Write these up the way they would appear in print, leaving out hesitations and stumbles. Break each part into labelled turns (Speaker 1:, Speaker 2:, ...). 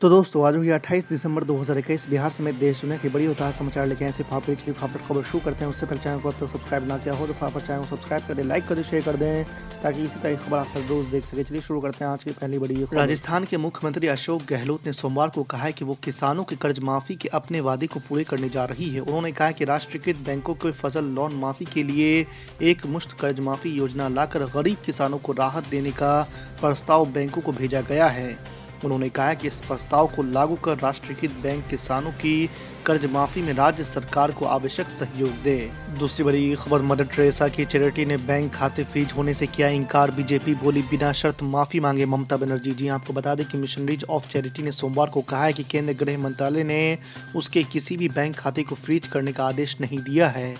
Speaker 1: तो दोस्तों आज हो गया 28 दिसंबर 2021 बिहार समेत देश दुनिया की बड़ी और ताज़ा समाचार लेके आए सिर्फ आप पिछली खबर शुरू करते हैं। उससे पहले चैनल को अब तक सब्सक्राइब ना किया हो तो फटाफट चैनल को सब्सक्राइब कर दें, लाइक कर दें, शेयर कर दें ताकि इसी तरह की खबर आप हर रोज देख सके। चलिए शुरू करते हैं आज की पहली बड़ी खबर। राजस्थान के मुख्यमंत्री अशोक गहलोत ने सोमवार को कहा है कि वो किसानों की कर्ज माफी के अपने वादे को पूरे करने जा रही है। उन्होंने कहा कि राष्ट्रीयकृत बैंकों को फसल लोन माफी के लिए एक मुश्त कर्ज माफी योजना लाकर गरीब किसानों को राहत देने का प्रस्ताव बैंकों को भेजा गया है। उन्होंने कहा कि इस प्रस्ताव को लागू कर राष्ट्रीयकृत बैंक किसानों की कर्ज माफी में राज्य सरकार को आवश्यक सहयोग दे। दूसरी बड़ी खबर, मदर टेरेसा की चैरिटी ने बैंक खाते फ्रीज होने से किया इनकार। बीजेपी बोली बिना शर्त माफी मांगे ममता बनर्जी। जी आपको बता दें कि मिशनरीज ऑफ चैरिटी ने सोमवार को कहा है कि केंद्रीय गृह मंत्रालय ने उसके किसी भी बैंक खाते को फ्रीज करने का आदेश नहीं दिया है।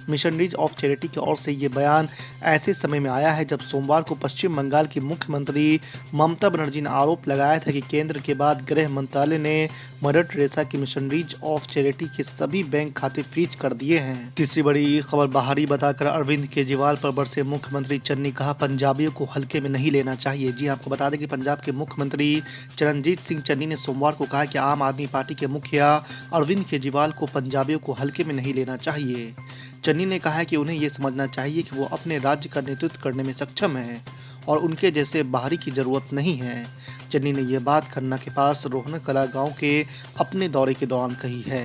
Speaker 1: मिशनरीज ऑफ चैरिटी की ओर से ये बयान ऐसे समय में आया है जब सोमवार को पश्चिम बंगाल की मुख्यमंत्री ममता बनर्जी ने आरोप लगाया था कि केंद्र के बाद गृह मंत्रालय ने मदर टेरेसा की मिशनरीज ऑफ चैरिटी के सभी बैंक खाते फ्रीज कर दिए हैं। तीसरी बड़ी खबर, बाहरी बताकर अरविंद केजरीवाल पर बरसे मुख्यमंत्री चन्नी। कहा पंजाबियों को हल्के में नहीं लेना चाहिए। जी आपको बता दें कि पंजाब के मुख्यमंत्री चरणजीत सिंह चन्नी ने सोमवार को कहा कि आम आदमी पार्टी के मुखिया अरविंद केजरीवाल को पंजाबियों को हल्के में नहीं लेना चाहिए। चन्नी ने कहा है कि उन्हें ये समझना चाहिए कि वो अपने राज्य का नेतृत्व करने में सक्षम हैं और उनके जैसे बाहरी की जरूरत नहीं है। चन्नी ने यह बात खन्ना के पास रोहन कला गांव के अपने दौरे के दौरान कही है।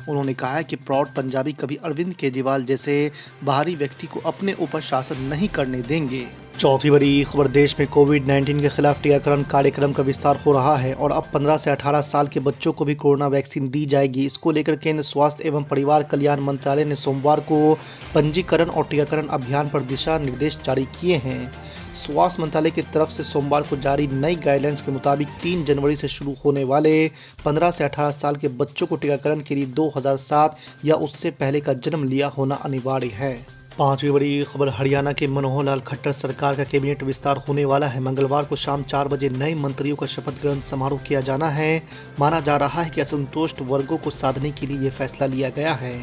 Speaker 1: उन्होंने कहा है कि प्राउड पंजाबी कभी अरविंद केजरीवाल जैसे बाहरी व्यक्ति को अपने ऊपर शासन नहीं करने देंगे। चौथी बड़ी खबर, देश में कोविड-19 के खिलाफ टीकाकरण कार्यक्रम का विस्तार हो रहा है और अब 15 से 18 साल के बच्चों को भी कोरोना वैक्सीन दी जाएगी। इसको लेकर केंद्र स्वास्थ्य एवं परिवार कल्याण मंत्रालय ने सोमवार को पंजीकरण और टीकाकरण अभियान पर दिशा निर्देश जारी किए हैं। स्वास्थ्य मंत्रालय की तरफ से सोमवार को जारी नई गाइडलाइंस के मुताबिक 3 जनवरी से शुरू होने वाले 15 से 18 साल के बच्चों को टीकाकरण के लिए 2007 या उससे पहले का जन्म लिया होना अनिवार्य है। पांचवी बड़ी खबर, हरियाणा के मनोहर लाल खट्टर सरकार का कैबिनेट विस्तार होने वाला है। मंगलवार को शाम 4 बजे नए मंत्रियों का शपथ ग्रहण समारोह किया जाना है। माना जा रहा है कि असंतुष्ट वर्गों को साधने के लिए यह फैसला लिया गया है।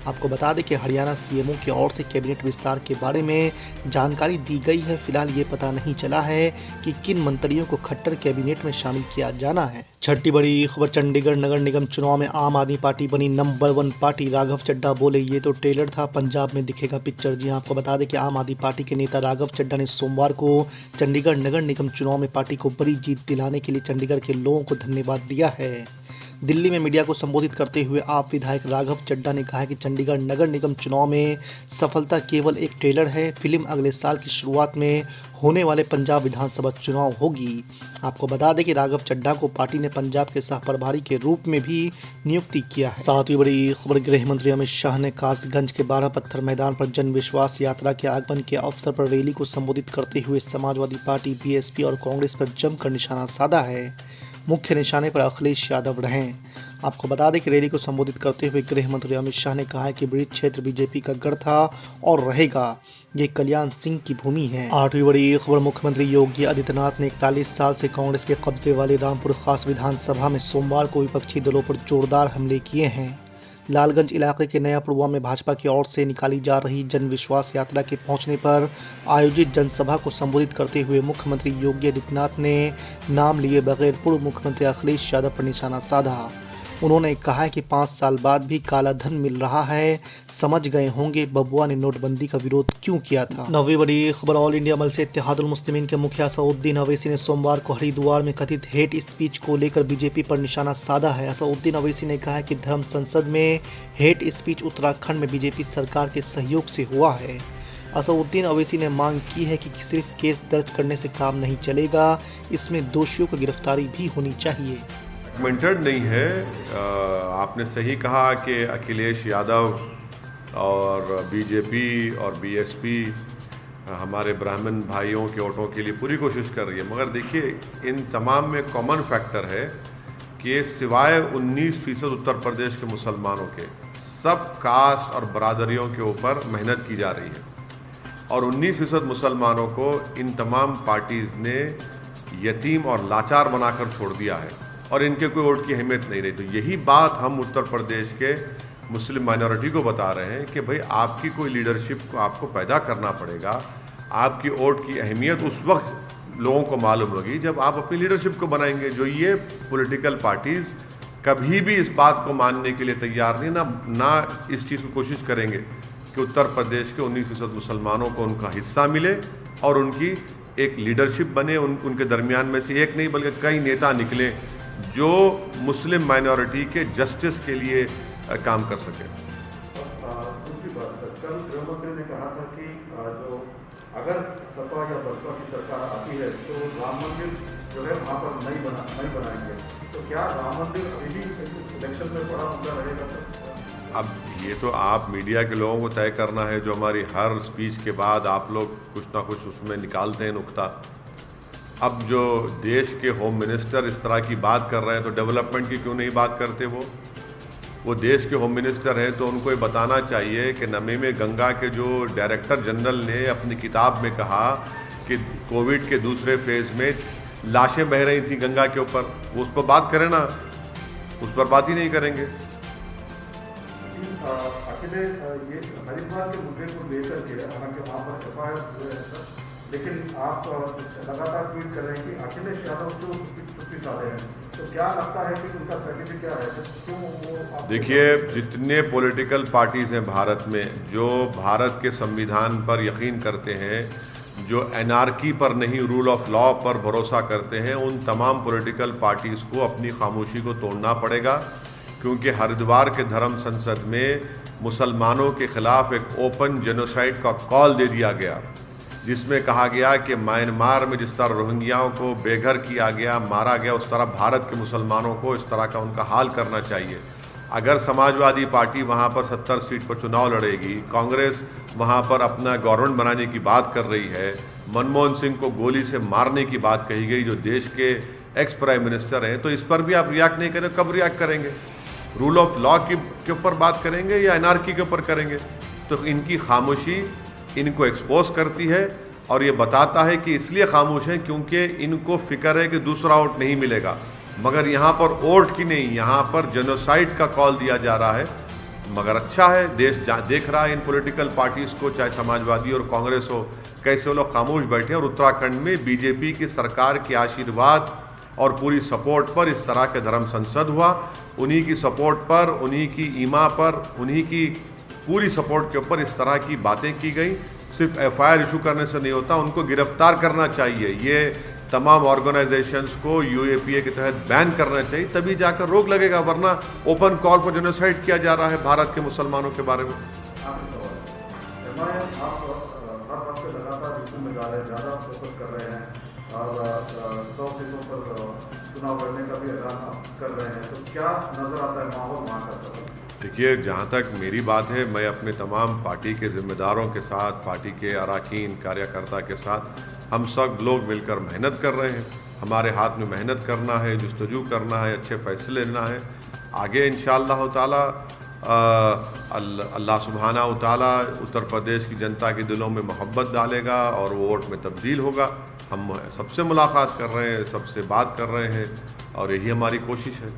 Speaker 1: आपको बता दें कि हरियाणा सीएमओ की ओर से कैबिनेट विस्तार के बारे में जानकारी दी गई है। फिलहाल ये पता नहीं चला है कि किन मंत्रियों को खट्टर कैबिनेट में शामिल किया जाना है। छठी बड़ी खबर, चंडीगढ़ नगर निगम चुनाव में आम आदमी पार्टी बनी नंबर 1 पार्टी। राघव चड्ढा बोले ये तो ट्रेलर था, पंजाब में दिखेगा पिक्चर। जी आपको बता दें कि आम आदमी पार्टी के नेता राघव चड्ढा ने सोमवार को चंडीगढ़ नगर निगम चुनाव में पार्टी को बड़ी जीत दिलाने के लिए चंडीगढ़ के लोगों को धन्यवाद दिया है। दिल्ली में मीडिया को संबोधित करते हुए आप विधायक राघव चड्ढा ने कहा कि चंडीगढ़ नगर निगम चुनाव में सफलता केवल एक ट्रेलर है। फिल्म अगले साल की शुरुआत में होने वाले पंजाब विधानसभा चुनाव होगी। आपको बता दें कि राघव चड्ढा को पार्टी ने पंजाब के सह प्रभारी के रूप में भी नियुक्ति किया है। सातवीं बड़ी खबर, गृह मंत्री अमित शाह ने कासगंज के 12 पत्थर मैदान पर जन विश्वास यात्रा के आगमन के अवसर पर रैली को संबोधित करते हुए समाजवादी पार्टी, बीएसपी और कांग्रेस पर जमकर निशाना साधा है। मुख्य निशाने पर अखिलेश यादव रहे। आपको बता दें कि रैली को संबोधित करते हुए गृह मंत्री अमित शाह ने कहा है कि ब्रिज क्षेत्र बीजेपी का गढ़ था और रहेगा। ये कल्याण सिंह की भूमि है। आठवीं बड़ी खबर, मुख्यमंत्री योगी आदित्यनाथ ने 41 साल से कांग्रेस के कब्जे वाली रामपुर खास विधानसभा में सोमवार को विपक्षी दलों पर जोरदार हमले किए हैं। लालगंज इलाके के नयापुरवा में भाजपा की ओर से निकाली जा रही जन विश्वास यात्रा के पहुंचने पर आयोजित जनसभा को संबोधित करते हुए मुख्यमंत्री योगी आदित्यनाथ ने नाम लिए बगैर पूर्व मुख्यमंत्री अखिलेश यादव पर निशाना साधा। उन्होंने कहा कि 5 साल बाद भी काला धन मिल रहा है। समझ गए होंगे बबुआ ने नोटबंदी का विरोध क्यों किया था। नौवीं बड़ी खबर, ऑल इंडिया मजलिस इत्तेहादुल मुस्लिमीन के मुखिया असदुद्दीन अवैसी ने सोमवार को हरिद्वार में कथित हेट स्पीच को लेकर बीजेपी पर निशाना साधा है। असदुद्दीन अवैसी ने कहा कि धर्म संसद में हेट स्पीच उत्तराखंड में बीजेपी सरकार के सहयोग से हुआ है। असदुद्दीन अवैसी ने मांग की है कि सिर्फ केस दर्ज करने से काम नहीं चलेगा, इसमें दोषियों को गिरफ्तारी भी होनी चाहिए।
Speaker 2: डॉक्यूमेंटेड नहीं है। आपने सही कहा कि अखिलेश यादव और बीजेपी और बीएसपी हमारे ब्राह्मण भाइयों के वोटों के लिए पूरी कोशिश कर रही है, मगर देखिए इन तमाम में कॉमन फैक्टर है कि सिवाय 19% उत्तर प्रदेश के मुसलमानों के सब कास्ट और बरादरियों के ऊपर मेहनत की जा रही है और 19% मुसलमानों को इन तमाम पार्टीज़ ने यतीम और लाचार बनाकर छोड़ दिया है और इनके कोई वोट की अहमियत नहीं रही। तो यही बात हम उत्तर प्रदेश के मुस्लिम माइनॉरिटी को बता रहे हैं कि भाई आपकी कोई लीडरशिप को आपको पैदा करना पड़ेगा। आपकी वोट की अहमियत उस वक्त लोगों को मालूम होगी जब आप अपनी लीडरशिप को बनाएंगे। जो ये पॉलिटिकल पार्टीज कभी भी इस बात को मानने के लिए तैयार नहीं, ना इस चीज़ की कोशिश करेंगे कि उत्तर प्रदेश के 19% मुसलमानों को उनका हिस्सा मिले और उनकी एक लीडरशिप बने। उनके दरमियान में से एक नहीं बल्कि कई नेता निकले जो मुस्लिम माइनॉरिटी के जस्टिस के लिए काम कर सके।
Speaker 1: दूसरी बात, कल गृह मंत्री ने कहा था कि जो अगर सपा या बसपा की सरकार आती है तो राम मंदिर जो है वहाँ पर नहीं बनाएंगे। तो क्या राम मंदिर अभी भी इलेक्शन में बड़ा मुद्दा रहेगा?
Speaker 2: अब ये तो आप मीडिया के लोगों को तय करना है। जो हमारी हर स्पीच के बाद आप लोग कुछ ना कुछ उसमें निकालते हैं नुक्ता। अब जो देश के होम मिनिस्टर इस तरह की बात कर रहे हैं तो डेवलपमेंट की क्यों नहीं बात करते? वो देश के होम मिनिस्टर हैं तो उनको ये बताना चाहिए कि नमी में गंगा के जो डायरेक्टर जनरल ने अपनी किताब में कहा कि कोविड के दूसरे फेज में लाशें बह रही थी गंगा के ऊपर, उस पर बात करें ना, उस पर बात ही नहीं करेंगे।
Speaker 1: अकेले ये हरिद्वार के मुद्दे को लेकर के हालांकि वहाँ पर एफआईआर, लेकिन आप लगातार ट्वीट कर रहे हैं कि अखिलेश यादव जो छुट्टी चाहते हैं, तो क्या लगता है कि उनका स्ट्रेटेजी क्या है? क्यों वो? देखिए,
Speaker 2: जितने पॉलिटिकल पार्टीज हैं भारत में जो भारत के संविधान पर यकीन करते हैं, जो एनार्की पर नहीं रूल ऑफ लॉ पर भरोसा करते हैं, उन तमाम पॉलिटिकल पार्टीज को अपनी खामोशी को तोड़ना पड़ेगा। क्योंकि हरिद्वार के धर्म संसद में मुसलमानों के खिलाफ एक ओपन जेनोसाइड का कॉल दे दिया गया, जिसमें कहा गया कि म्यांमार में जिस तरह रोहिंग्याओं को बेघर किया गया, मारा गया, उस तरह भारत के मुसलमानों को इस तरह का उनका हाल करना चाहिए। अगर समाजवादी पार्टी वहाँ पर 70 सीट पर चुनाव लड़ेगी, कांग्रेस वहाँ पर अपना गवर्नमेंट बनाने की बात कर रही है, मनमोहन सिंह को गोली से मारने की बात कही गई जो देश के एक्स प्राइम मिनिस्टर हैं, तो इस पर भी आप रिएक्ट नहीं करें। कब रिएक्ट करेंगे? रूल ऑफ लॉ के ऊपर बात करेंगे या एनार्की के ऊपर करेंगे? तो इनकी खामोशी इनको एक्सपोज करती है और ये बताता है कि इसलिए खामोश हैं क्योंकि इनको फिक्र है कि दूसरा वोट नहीं मिलेगा। मगर यहाँ पर वोट की नहीं, यहाँ पर जेनोसाइड का कॉल दिया जा रहा है। मगर अच्छा है, देश देख रहा है इन पॉलिटिकल पार्टीज़ को, चाहे समाजवादी और कांग्रेस हो, कैसे वो लोग खामोश बैठे। और उत्तराखंड में बीजेपी की सरकार के आशीर्वाद और पूरी सपोर्ट पर इस तरह के धर्म संसद हुआ। उन्हीं की सपोर्ट पर, उन्हीं की ईमा पर, उन्हीं की पूरी सपोर्ट के ऊपर इस तरह की बातें की गई। सिर्फ एफआईआर इशू करने से नहीं होता, उनको गिरफ्तार करना चाहिए। ये तमाम ऑर्गेनाइजेशंस को यूएपीए के तहत बैन करना चाहिए, तभी जाकर रोक लगेगा। वरना ओपन कॉल पर जेनोसाइड किया जा रहा है भारत के मुसलमानों के बारे में।
Speaker 1: ज़्यादा फोकस कर रहे हैं और 100 सीटों पर चुनाव लड़ने का भी ऐलान कर रहे हैं, तो क्या नजर आता है माहौल वहाँ का?
Speaker 2: देखिए, जहाँ तक मेरी बात है, मैं अपने तमाम पार्टी के जिम्मेदारों के साथ, पार्टी के अरकान कार्यकर्ता के साथ, हम सब लोग मिलकर मेहनत कर रहे हैं। हमारे हाथ में मेहनत करना है, जुस्तजू करना है, अच्छे फैसले लेना है। आगे इंशाअल्लाह ताला अल्लाह सुब्हाना व तआला उत्तर प्रदेश की जनता के दिलों में मोहब्बत डालेगा और वो वोट में तब्दील होगा। हम सबसे मुलाकात कर रहे हैं, सबसे बात कर रहे हैं और यही हमारी कोशिश है।